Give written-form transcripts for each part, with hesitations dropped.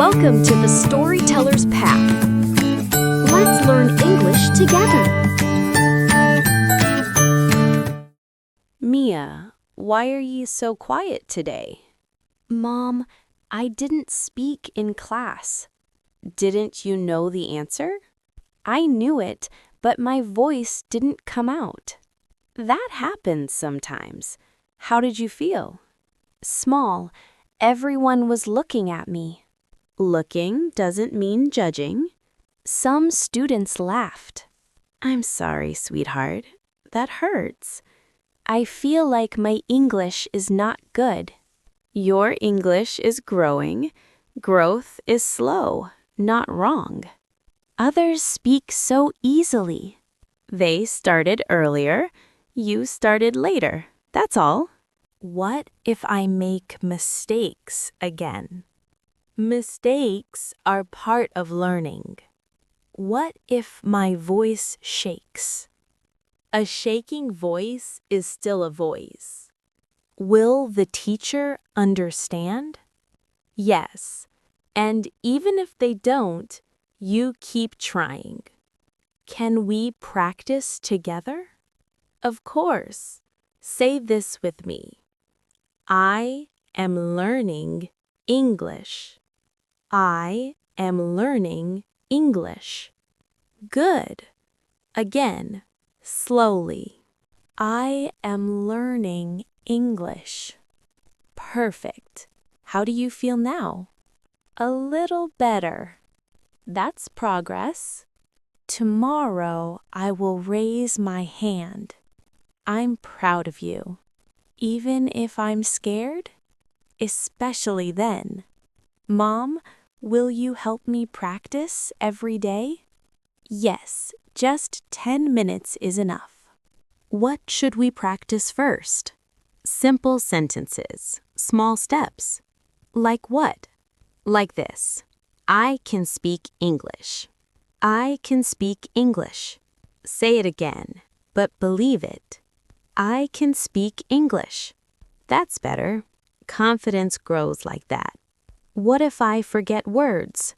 Welcome to the Storyteller's Path. Let's learn English together. Mia, why are you so quiet today? Mom, I didn't speak in class. Didn't you know the answer? I knew it, but my voice didn't come out. That happens sometimes. How did you feel? Small. Everyone was looking at me. Looking doesn't mean judging. Some students laughed. I'm sorry, sweetheart. That hurts. I feel like my English is not good. Your English is growing. Growth is slow, not wrong. Others speak so easily. They started earlier. You started later. That's all. What if I make mistakes again? Mistakes are part of learning. What if my voice shakes? A shaking voice is still a voice. Will the teacher understand? Yes, and even if they don't, you keep trying. Can we practice together? Of course. Say this with me. I am learning English. I am learning English. Good. Again, slowly. I am learning English. Perfect. How do you feel now? A little better. That's progress. Tomorrow I will raise my hand. I'm proud of you. Even if I'm scared? Especially then. Mom, will you help me practice every day? Yes, just 10 minutes is enough. What should we practice first? Simple sentences, small steps. Like what? Like this. I can speak English. I can speak English. Say it again, but believe it. I can speak English. That's better. Confidence grows like that. What if I forget words?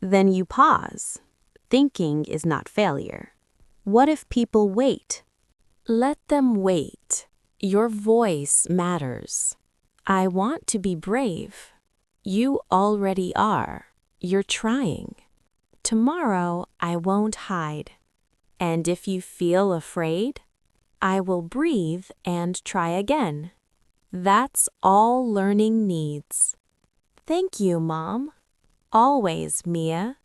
Then you pause. Thinking is not failure. What if people wait? Let them wait. Your voice matters. I want to be brave. You already are. You're trying. Tomorrow I won't hide. And if you feel afraid, I will breathe and try again. That's all learning needs. Thank you, Mom. Always, Mia.